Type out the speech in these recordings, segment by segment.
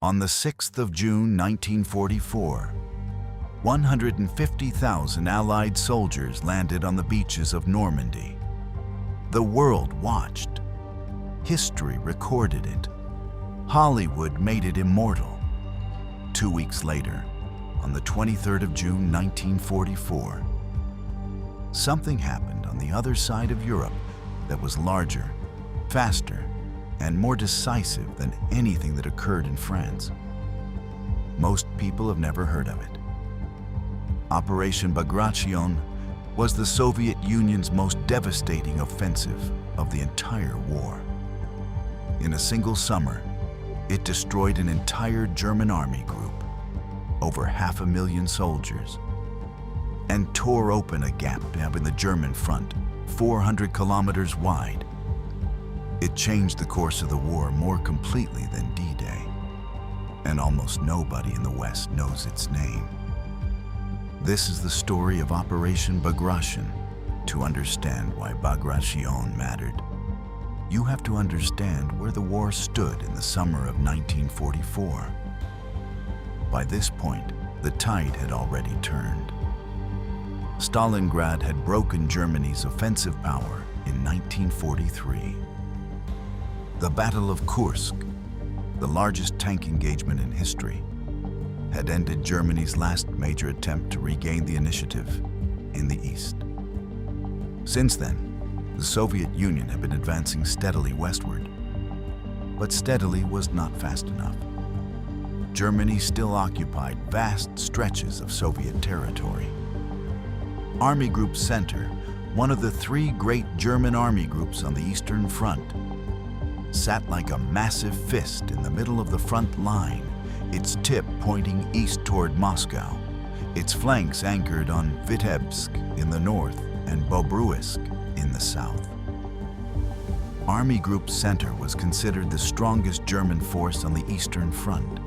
On the 6th of June 1944, 150,000 Allied soldiers landed on the beaches of Normandy. The world watched. History recorded it. Hollywood made it immortal. 2 weeks later, on the 23rd of June 1944, something happened on the other side of Europe that was larger, faster, and more decisive than anything that occurred in France. Most people have never heard of it. Operation Bagration was the Soviet Union's most devastating offensive of the entire war. In a single summer, it destroyed an entire German army group, over 500,000 soldiers, and tore open a gap in the German front, 400 kilometers wide. It changed the course of the war more completely than D-Day, and almost nobody in the West knows its name. This is the story of Operation Bagration. To understand why Bagration mattered, you have to understand where the war stood in the summer of 1944. By this point, the tide had already turned. Stalingrad had broken Germany's offensive power in 1943. The Battle of Kursk, the largest tank engagement in history, had ended Germany's last major attempt to regain the initiative in the east. Since then, the Soviet Union had been advancing steadily westward, but steadily was not fast enough. Germany still occupied vast stretches of Soviet territory. Army Group Center, one of the three great German army groups on the Eastern Front, sat like a massive fist in the middle of the front line, its tip pointing east toward Moscow, its flanks anchored on Vitebsk in the north and Belorussia in the south. Army Group Center was considered the strongest German force on the Eastern Front.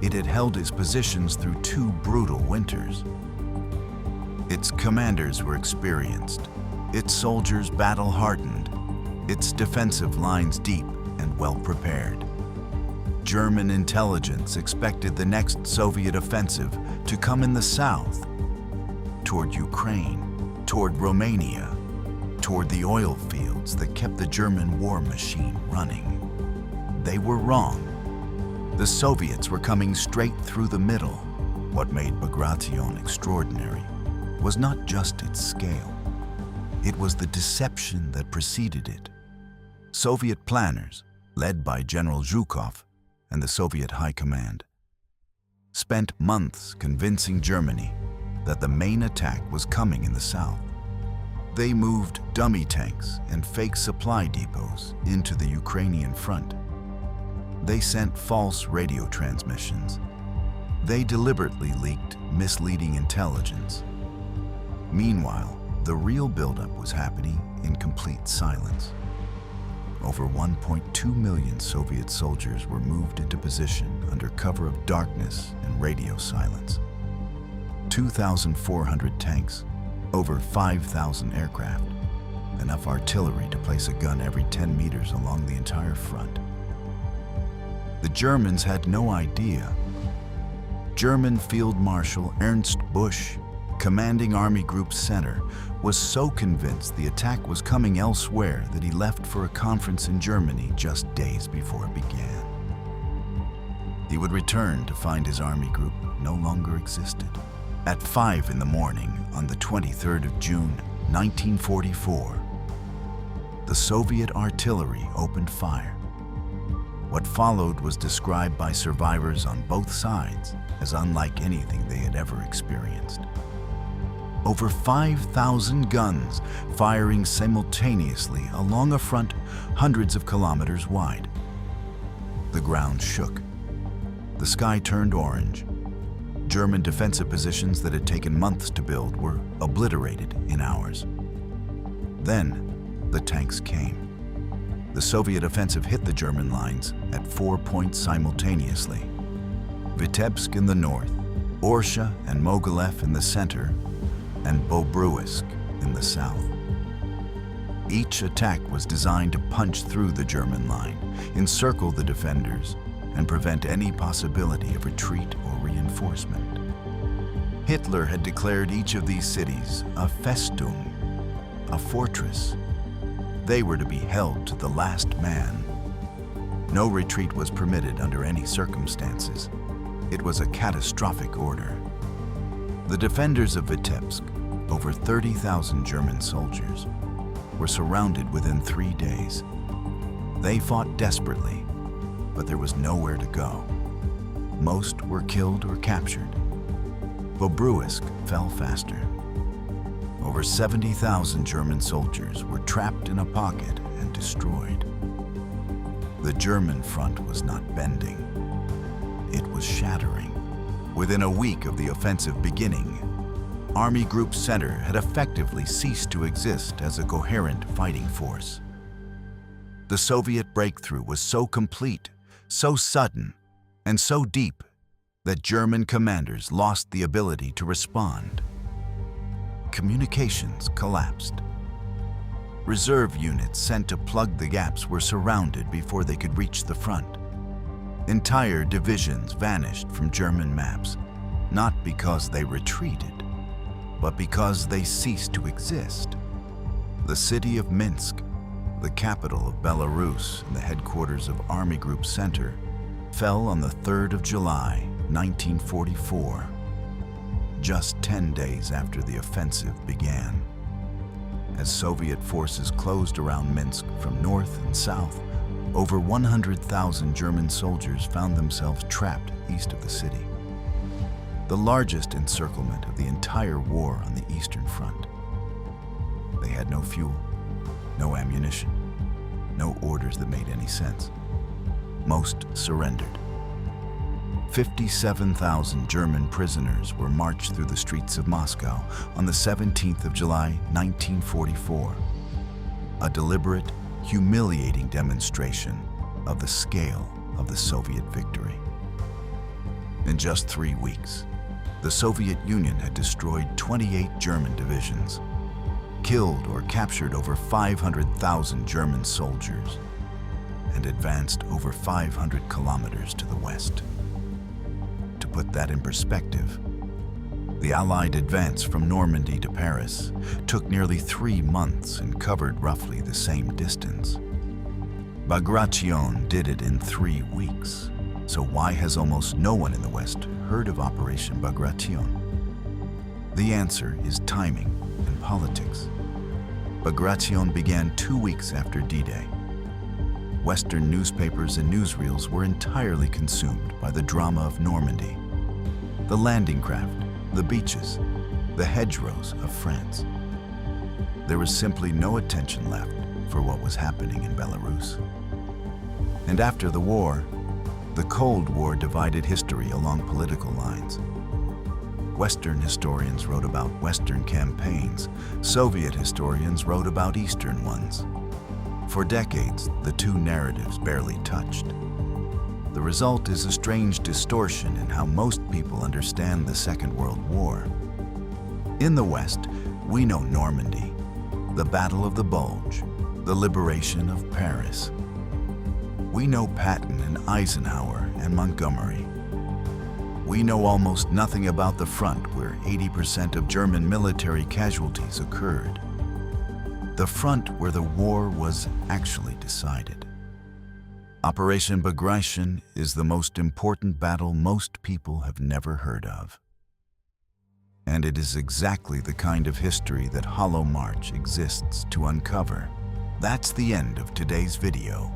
It had held its positions through 2 brutal winters. Its commanders were experienced, its soldiers battle-hardened, its defensive lines deep and well-prepared. German intelligence expected the next Soviet offensive to come in the south, toward Ukraine, toward Romania, toward the oil fields that kept the German war machine running. They were wrong. The Soviets were coming straight through the middle. What made Bagration extraordinary was not just its scale. It was the deception that preceded it. Soviet planners, led by General Zhukov and the Soviet High Command, spent months convincing Germany that the main attack was coming in the south. They moved dummy tanks and fake supply depots into the Ukrainian front. They sent false radio transmissions. They deliberately leaked misleading intelligence. Meanwhile, the real buildup was happening in complete silence. Over 1.2 million Soviet soldiers were moved into position under cover of darkness and radio silence. 2,400 tanks, over 5,000 aircraft, enough artillery to place a gun every 10 meters along the entire front. The Germans had no idea. German Field Marshal Ernst Busch, commanding Army Group Center, was so convinced the attack was coming elsewhere that he left for a conference in Germany just days before it began. He would return to find his army group no longer existed. At 5 in the morning on the 23rd of June, 1944, the Soviet artillery opened fire. What followed was described by survivors on both sides as unlike anything they had ever experienced. Over 5,000 guns firing simultaneously along a front hundreds of kilometers wide. The ground shook. The sky turned orange. German defensive positions that had taken months to build were obliterated in hours. Then, the tanks came. The Soviet offensive hit the German lines at 4 points simultaneously. Vitebsk in the north, Orsha and Mogilev in the center, and Belorussia in the south. Each attack was designed to punch through the German line, encircle the defenders, and prevent any possibility of retreat or reinforcement. Hitler had declared each of these cities a Festung, a fortress. They were to be held to the last man. No retreat was permitted under any circumstances. It was a catastrophic order. The defenders of Vitebsk, over 30,000 German soldiers, were surrounded within 3 days. They fought desperately, but there was nowhere to go. Most were killed or captured. Bobruisk fell faster. Over 70,000 German soldiers were trapped in a pocket and destroyed. The German front was not bending. It was shattering. Within a week of the offensive beginning, Army Group Center had effectively ceased to exist as a coherent fighting force. The Soviet breakthrough was so complete, so sudden, and so deep that German commanders lost the ability to respond. Communications collapsed. Reserve units sent to plug the gaps were surrounded before they could reach the front. Entire divisions vanished from German maps, not because they retreated, but because they ceased to exist. The city of Minsk, the capital of Belarus and the headquarters of Army Group Center, fell on the 3rd of July, 1944, just 10 days after the offensive began. As Soviet forces closed around Minsk from north and south, over 100,000 German soldiers found themselves trapped east of the city. The largest encirclement of the entire war on the Eastern Front. They had no fuel, no ammunition, no orders that made any sense. Most surrendered. 57,000 German prisoners were marched through the streets of Moscow on the 17th of July, 1944. A deliberate, humiliating demonstration of the scale of the Soviet victory. In just 3 weeks, the Soviet Union had destroyed 28 German divisions, killed or captured over 500,000 German soldiers, and advanced over 500 kilometers to the west. To put that in perspective, the Allied advance from Normandy to Paris took nearly 3 months and covered roughly the same distance. Bagration did it in 3 weeks. So why has almost no one in the West heard of Operation Bagration? The answer is timing and politics. Bagration began 2 weeks after D-Day. Western newspapers and newsreels were entirely consumed by the drama of Normandy, the landing craft, the beaches, the hedgerows of France. There was simply no attention left for what was happening in Belarus. And after the war, the Cold War divided history along political lines. Western historians wrote about Western campaigns. Soviet historians wrote about Eastern ones. For decades, the two narratives barely touched. The result is a strange distortion in how most people understand the Second World War. In the West, we know Normandy, the Battle of the Bulge, the liberation of Paris. We know Patton and Eisenhower and Montgomery. We know almost nothing about the front where 80% of German military casualties occurred. The front where the war was actually decided. Operation Bagration is the most important battle most people have never heard of. And it is exactly the kind of history that Hollow March exists to uncover. That's the end of today's video.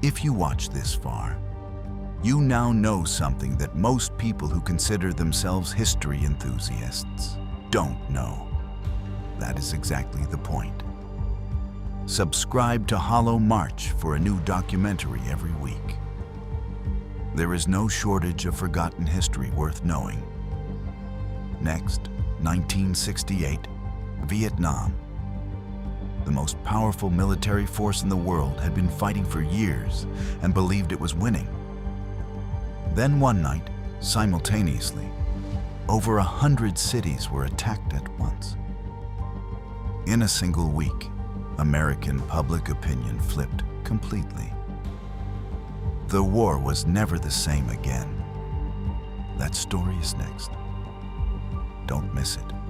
If you watch this far, you now know something that most people who consider themselves history enthusiasts don't know. That is exactly the point. Subscribe to Hollow March for a new documentary every week. There is no shortage of forgotten history worth knowing. Next, 1968, Vietnam. The most powerful military force in the world had been fighting for years and believed it was winning. Then one night, simultaneously, over 100 cities were attacked at once. In a single week, American public opinion flipped completely. The war was never the same again. That story is next. Don't miss it.